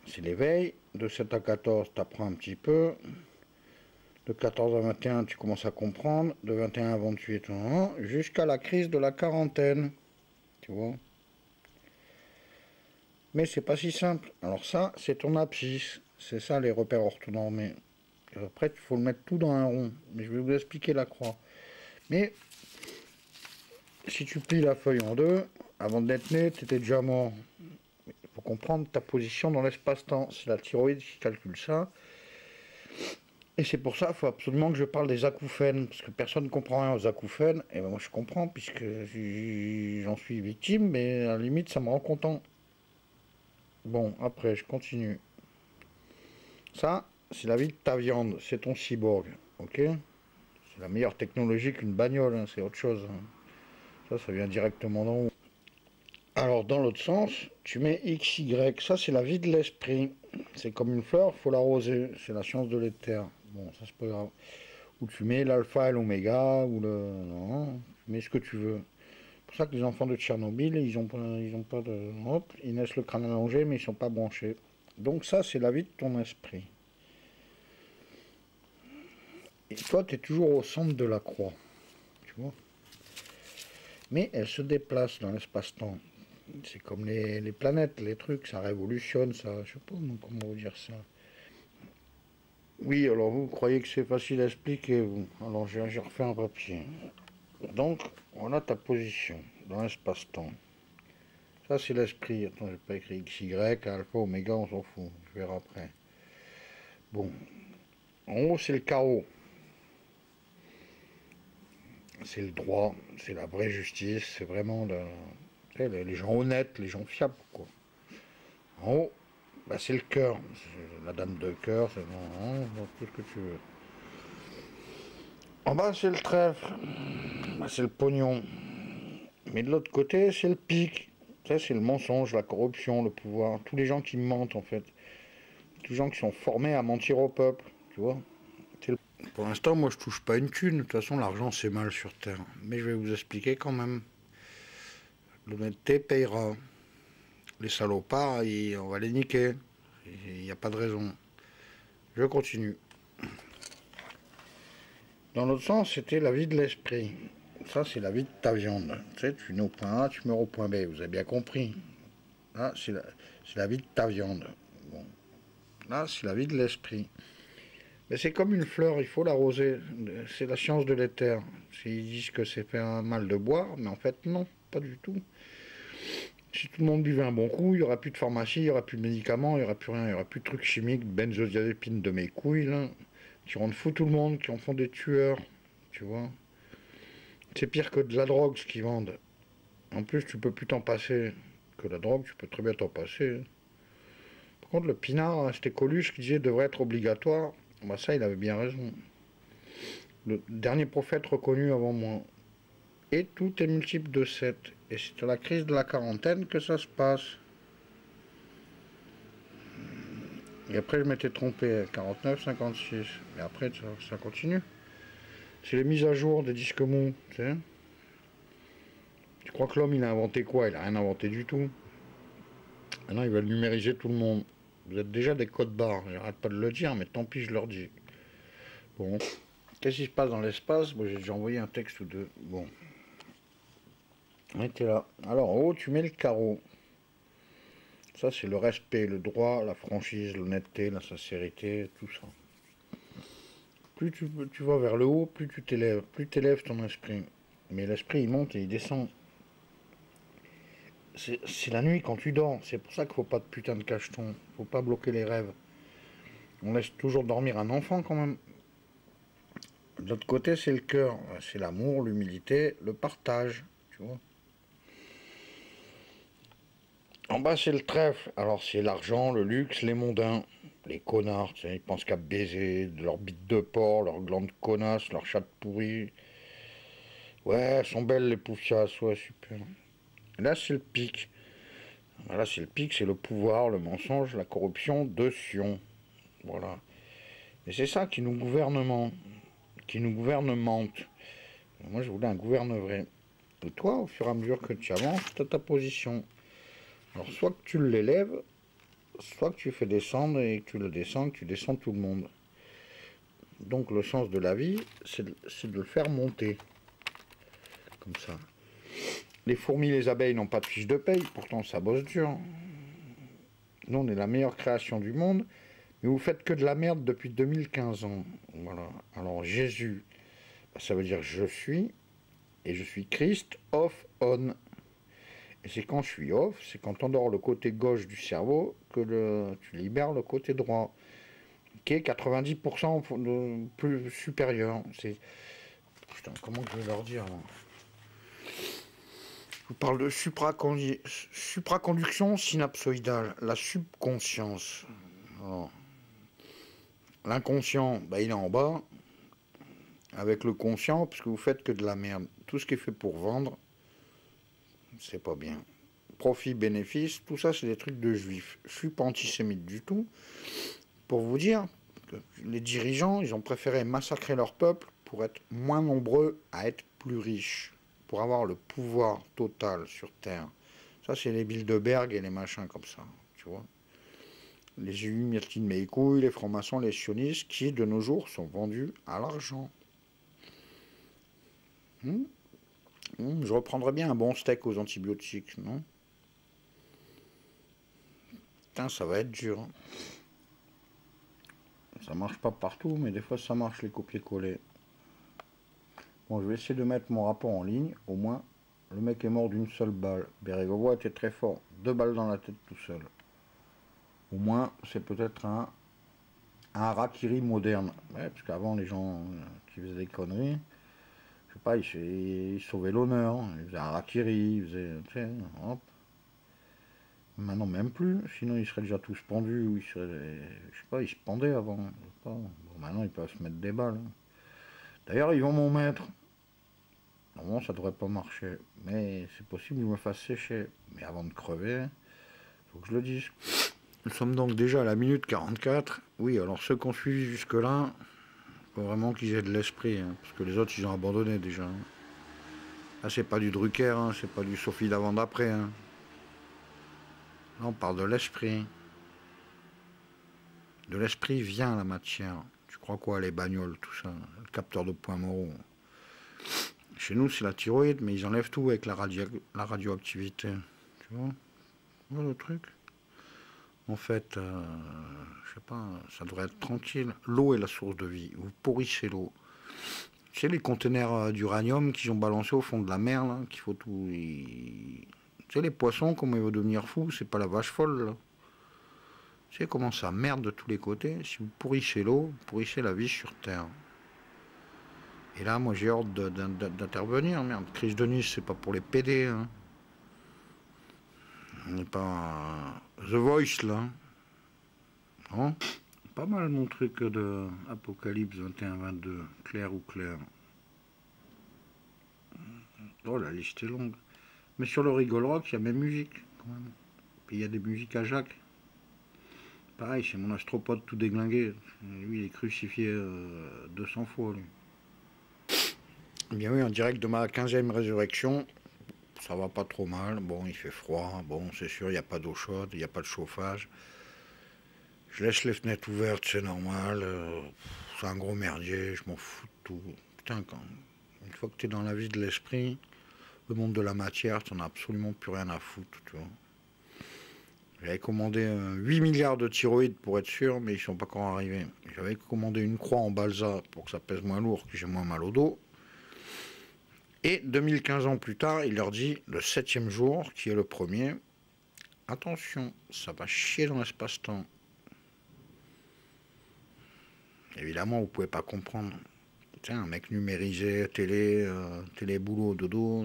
C'est l'éveil. De 7 à 14, tu apprends un petit peu. De 14 à 21, tu commences à comprendre. De 21 à 28, jusqu'à la crise de la quarantaine. Tu vois. Mais c'est pas si simple. Alors ça, c'est ton abscisse. C'est ça les repères orthonormés. Après, il faut le mettre tout dans un rond. Mais je vais vous expliquer la croix. Mais si tu plies la feuille en deux, avant d'être né, tu étais déjà mort. Il faut comprendre ta position dans l'espace-temps. C'est la thyroïde qui calcule ça. Et c'est pour ça qu'il faut absolument que je parle des acouphènes. Parce que personne ne comprend rien aux acouphènes. Et ben moi je comprends, puisque j'en suis victime, mais à la limite ça me rend content. Bon, après, je continue. Ça, c'est la vie de ta viande. C'est ton cyborg. Ok? C'est la meilleure technologie qu'une bagnole. Hein, c'est autre chose. Hein. Ça vient directement d'en haut. Alors, dans l'autre sens, tu mets XY. Ça, c'est la vie de l'esprit. C'est comme une fleur, il faut l'arroser. C'est la science de l'éther. Bon, ça, c'est pas grave. Ou tu mets l'alpha et l'oméga, ou le... Non, tu mets ce que tu veux. C'est pour ça que les enfants de Tchernobyl, ils ont pas de... Hop, ils naissent le crâne allongé, mais ils sont pas branchés. Donc ça, c'est la vie de ton esprit. Et toi, tu es toujours au centre de la croix. Tu vois? Mais elle se déplace dans l'espace-temps. C'est comme les planètes, les trucs, ça révolutionne, ça. Je sais pas comment vous dire ça. Oui, alors vous croyez que c'est facile à expliquer, vous. Alors j'ai refait un papier. Donc, on a ta position dans l'espace-temps. Ça, c'est l'esprit. Attends, j'ai pas écrit XY, alpha, oméga, on s'en fout. Je verrai après. Bon. En haut, c'est le chaos. C'est le droit, c'est la vraie justice, c'est vraiment les gens honnêtes, les gens fiables, quoi. En haut, bah, c'est le cœur. La dame de cœur, c'est tout ce que tu veux. En bas, c'est le trèfle. Bah, c'est le pognon. Mais de l'autre côté, c'est le pic. Ça, c'est le mensonge, la corruption, le pouvoir. Tous les gens qui mentent, en fait. Tous les gens qui sont formés à mentir au peuple. Tu vois. Pour l'instant, moi, je touche pas une thune. De toute façon, l'argent, c'est mal sur Terre. Mais je vais vous expliquer quand même. L'honnêteté payera. Les salopards, on va les niquer. Il n'y a pas de raison. Je continue. Dans l'autre sens, c'était la vie de l'esprit. Ça, c'est la vie de ta viande. Tu sais, tu nais au point A, tu meurs au point B. Vous avez bien compris. Là, c'est la vie de ta viande. Bon. Là, c'est la vie de l'esprit. Mais c'est comme une fleur, il faut l'arroser. C'est la science de l'éther. Ils disent que c'est fait un mal de boire, mais en fait, non, pas du tout. Si tout le monde buvait un bon coup, il n'y aura plus de pharmacie, il n'y aura plus de médicaments, il n'y aura plus rien, il n'y aura plus de trucs chimiques, benzodiazépines de mes couilles, là, qui rendent fou tout le monde, qui en font des tueurs, tu vois. C'est pire que de la drogue, ce qu'ils vendent. En plus, tu peux plus t'en passer. Que la drogue, tu peux très bien t'en passer. Par contre, le pinard, c'était Coluche qui disait devrait être obligatoire. Bah ça, il avait bien raison. Le dernier prophète reconnu avant moi. Et tout est multiple de 7. Et c'est à la crise de la quarantaine que ça se passe. Et après, je m'étais trompé, 49, 56. Mais après, ça continue. C'est les mises à jour des disques mous, tu sais. Tu crois que l'homme, il a inventé quoi? Il a rien inventé du tout. Maintenant, ils veulent numériser tout le monde. Vous êtes déjà des codes barres. J'arrête pas de le dire, mais tant pis, je leur dis. Bon. Qu'est-ce qui se passe dans l'espace? Bon, j'ai déjà envoyé un texte ou deux. Bon. On était là. Alors, en haut, tu mets le carreau. Ça, c'est le respect, le droit, la franchise, l'honnêteté, la sincérité, tout ça. Plus tu vas vers le haut, plus tu t'élèves ton esprit. Mais l'esprit, il monte et il descend. C'est la nuit quand tu dors. C'est pour ça qu'il faut pas de putain de cacheton. Faut pas bloquer les rêves. On laisse toujours dormir un enfant quand même. De l'autre côté, c'est le cœur. C'est l'amour, l'humilité, le partage. Tu vois. En bas, c'est le trèfle. Alors, c'est l'argent, le luxe, les mondains. Les connards, tu sais, ils pensent qu'à baiser, de leur bite de porc, leurs glandes connasses, leurs chattes pourries. Ouais, elles sont belles les poufiasses, ouais, super. Là, c'est le pic. Là, c'est le pic, c'est le pouvoir, le mensonge, la corruption de Sion. Voilà. Et c'est ça qui nous gouvernemente. Moi, je voulais un gouverne vrai. Et toi, au fur et à mesure que tu avances, tu as ta position. Alors, soit que tu l'élèves, soit que tu fais descendre et que tu le descends, que tu descends tout le monde. Donc le sens de la vie, c'est de le faire monter. Comme ça. Les fourmis, les abeilles n'ont pas de fiche de paye, pourtant ça bosse dur. Nous, on est la meilleure création du monde, mais vous faites que de la merde depuis 2015 ans. Voilà. Alors Jésus, ça veut dire je suis, et je suis Christ, off, on. Et c'est quand je suis off, c'est quand tu endors le côté gauche du cerveau que tu libères le côté droit, qui est 90% plus supérieur. C'est... Putain, comment je vais leur dire là ? Je vous parle de supraconduction synapsoïdale, la subconscience. Alors, l'inconscient, bah, il est en bas, avec le conscient, parce que vous faites que de la merde. Tout ce qui est fait pour vendre, c'est pas bien. Profit, bénéfice, tout ça, c'est des trucs de juifs. Je suis pas antisémite du tout. Pour vous dire que les dirigeants, ils ont préféré massacrer leur peuple pour être moins nombreux à être plus riches, pour avoir le pouvoir total sur Terre. Ça, c'est les Bilderberg et les machins comme ça, tu vois. Les Illuminati de mes couilles, les francs-maçons, les sionistes, qui, de nos jours, sont vendus à l'argent. Je reprendrais bien un bon steak aux antibiotiques, non? Putain, ça va être dur. Hein. Ça marche pas partout, mais des fois ça marche les copier-coller. Bon, je vais essayer de mettre mon rapport en ligne. Au moins, le mec est mort d'une seule balle. Bérégovoy était très fort. 2 balles dans la tête tout seul. Au moins, c'est peut-être un harakiri moderne. Ouais, parce qu'avant, les gens qui faisaient des conneries, je sais pas, ils sauvaient l'honneur. Ils faisaient un harakiri, ils faisaient... Tu sais, hop. Maintenant, même plus. Sinon, ils seraient déjà tous pendus. Ou ils seraient... Je sais pas, ils se pendaient avant. Je sais pas. Bon, maintenant, ils peuvent se mettre des balles. D'ailleurs, ils vont m'en mettre. Normalement, ça devrait pas marcher. Mais c'est possible que je me fasse sécher. Mais avant de crever, faut que je le dise. Nous sommes donc déjà à la minute 44. Oui, alors ceux qui ont suivi jusque-là, faut vraiment qu'ils aient de l'esprit. Hein, parce que les autres, ils ont abandonné déjà. Hein. Là, c'est pas du Drucker, hein, c'est pas du Sophie d'avant d'après. Hein. Là, on parle de l'esprit. De l'esprit vient la matière. Tu crois quoi, les bagnoles, tout ça, le capteur de points moraux. Chez nous, c'est la thyroïde, mais ils enlèvent tout avec la radioactivité. Tu vois? Voilà le truc. En fait, je sais pas, ça devrait être tranquille. L'eau est la source de vie. Vous pourrissez l'eau. Tu sais, les conteneurs d'uranium qu'ils ont balancés au fond de la mer, là, qu'il faut tout... Tu sais, les poissons, comment ils vont devenir fous? C'est pas la vache folle, là. Tu sais comment ça merde de tous les côtés? Si vous pourrissez l'eau, vous pourrissez la vie sur Terre. Et là, moi, j'ai hâte d'intervenir. Merde, crise de Nice, c'est pas pour les PD. Hein. On n'est pas The Voice, là. Non? Pas mal, mon truc de Apocalypse 21-22. Clair ou clair. Oh, la liste est longue. Mais sur le Rigol Rock, il y a même musique, quand même. Puis il y a des musiques à Jacques. Pareil, c'est mon astropode tout déglingué. Lui, il est crucifié 200 fois, lui. Bien oui, en direct de ma 15e résurrection, ça va pas trop mal. Bon, il fait froid. Bon, c'est sûr, il n'y a pas d'eau chaude, il n'y a pas de chauffage. Je laisse les fenêtres ouvertes, c'est normal. C'est un gros merdier, je m'en fous de tout. Putain, une fois que tu es dans la vie de l'esprit, le monde de la matière, tu n'en as absolument plus rien à foutre, tu vois. J'avais commandé 8 milliards de thyroïdes pour être sûr, mais ils ne sont pas encore arrivés. J'avais commandé une croix en balsa pour que ça pèse moins lourd, que j'ai moins mal au dos. Et 2015 ans plus tard, il leur dit, le 7e jour, qui est le premier, attention, ça va chier dans l'espace-temps. Évidemment, vous ne pouvez pas comprendre. Tiens, un mec numérisé, télé, boulot, dodo.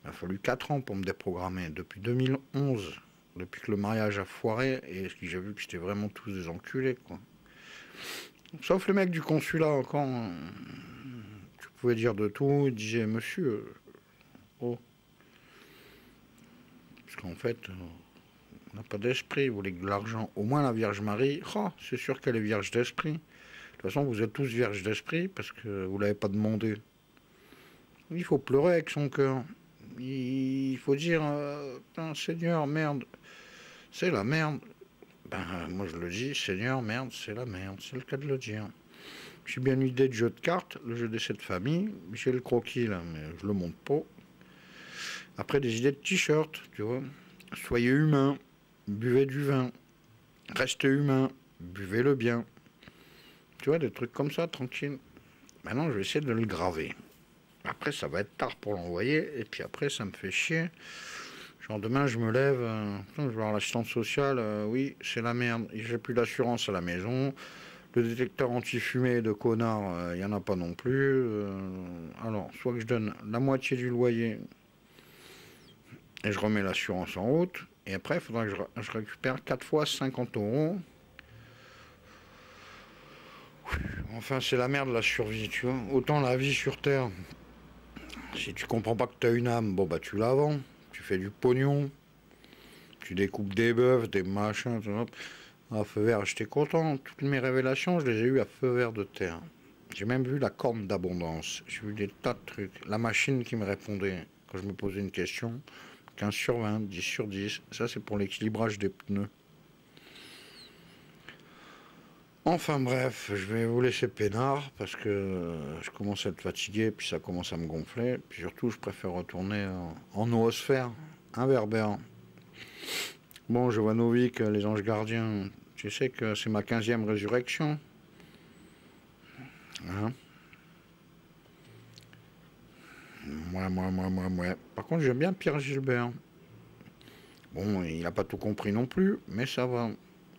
Il a fallu 4 ans pour me déprogrammer. Depuis 2011, depuis que le mariage a foiré, et j'ai vu que c'était vraiment tous des enculés, quoi. Sauf le mec du consulat, quand tu pouvais dire de tout, il disait, monsieur, oh. Parce qu'en fait, on n'a pas d'esprit, vous voulez de l'argent. Au moins la Vierge Marie, oh, c'est sûr qu'elle est vierge d'esprit. De toute façon, vous êtes tous vierges d'esprit parce que vous ne l'avez pas demandé. Il faut pleurer avec son cœur. Il faut dire, Seigneur, merde, c'est la merde. Ben, moi je le dis, Seigneur, merde, c'est la merde, c'est le cas de le dire. J'ai bien une idée de jeu de cartes, le jeu des 7 familles, j'ai le croquis là, mais je le monte pas. Après, des idées de t-shirt, tu vois. Soyez humain, buvez du vin, restez humain, buvez-le bien. Tu vois, des trucs comme ça, tranquille. Maintenant, je vais essayer de le graver. Après, ça va être tard pour l'envoyer, et puis après, ça me fait chier. Genre, demain, je me lève, je vais voir l'assistante sociale, oui, c'est la merde, j'ai plus d'assurance à la maison. Le détecteur anti-fumée de connard, il n'y en a pas non plus. Alors, soit que je donne la moitié du loyer et je remets l'assurance en route. Et après, il faudra que je récupère 4 fois 50 euros. Enfin, c'est la merde la survie, tu vois. Autant la vie sur Terre, si tu comprends pas que tu as une âme, bon bah tu la vends. Tu fais du pognon. Tu découpes des bœufs, des machins, tu vois. À feu vert, j'étais content. Toutes mes révélations, je les ai eues à feu vert de terre. J'ai même vu la corne d'abondance. J'ai vu des tas de trucs. La machine qui me répondait quand je me posais une question. 15 sur 20, 10 sur 10. Ça, c'est pour l'équilibrage des pneus. Enfin bref, je vais vous laisser peinard parce que je commence à être fatigué, puis ça commence à me gonfler. Puis surtout, je préfère retourner en noosphère, un berbère. Bon, Jovanovic, les anges gardiens, tu sais que c'est ma 15e résurrection. Hein? Moi. Par contre, j'aime bien Pierre Gilbert. Bon, il n'a pas tout compris non plus, mais ça va.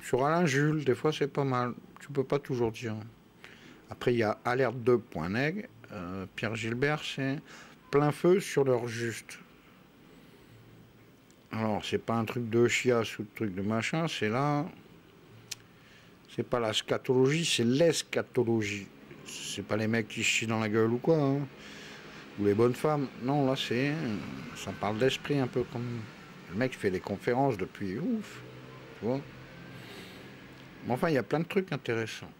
Sur Alain Jules, des fois, c'est pas mal. Tu peux pas toujours dire. Après, il y a Alerte 2.neg. Pierre Gilbert, c'est plein feu sur l'heure juste. Alors, c'est pas un truc de chiasse ou de truc de machin, c'est là. C'est pas la scatologie, c'est l'escatologie. C'est pas les mecs qui chient dans la gueule ou quoi, hein. Ou les bonnes femmes. Non, là, c'est. Ça parle d'esprit un peu comme. Le mec fait des conférences depuis ouf, tu vois. Mais enfin, il y a plein de trucs intéressants.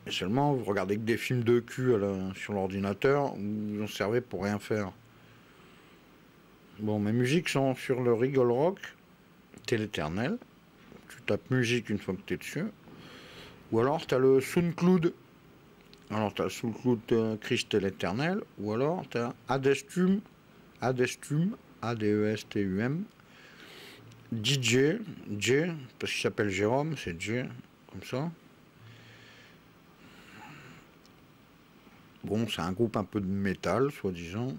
Et seulement, vous regardez que des films de cul sur l'ordinateur, vous en servez pour rien faire. Bon, mes musiques sont sur le Rigol Rock, t'es l'éternel. Tu tapes musique une fois que t'es dessus. Ou alors, t'as le SoundCloud. Alors, t'as le SoundCloud Christ et l'éternel. Ou alors, t'as Adestum, Adestum, DJ, J, parce qu'il s'appelle Jérôme, c'est J, comme ça. Bon, c'est un groupe un peu de métal, soi-disant.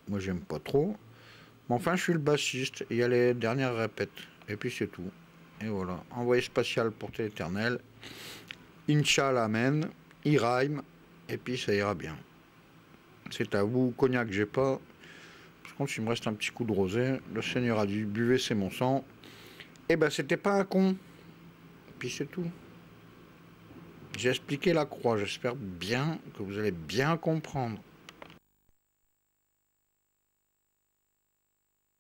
Moi, j'aime pas trop. Mais enfin, je suis le bassiste. Il y a les dernières répètes. Et puis, c'est tout. Et voilà. Envoyé spatial pour l'éternel. Inch'Allah, amen. Il rhyme. Et puis, ça ira bien. C'est à vous. Cognac, j'ai pas. Par contre, il me reste un petit coup de rosé. Le Seigneur a dit, buvez, c'est mon sang. Eh ben, c'était pas un con. Et puis, c'est tout. J'ai expliqué la croix. J'espère bien que vous allez bien comprendre.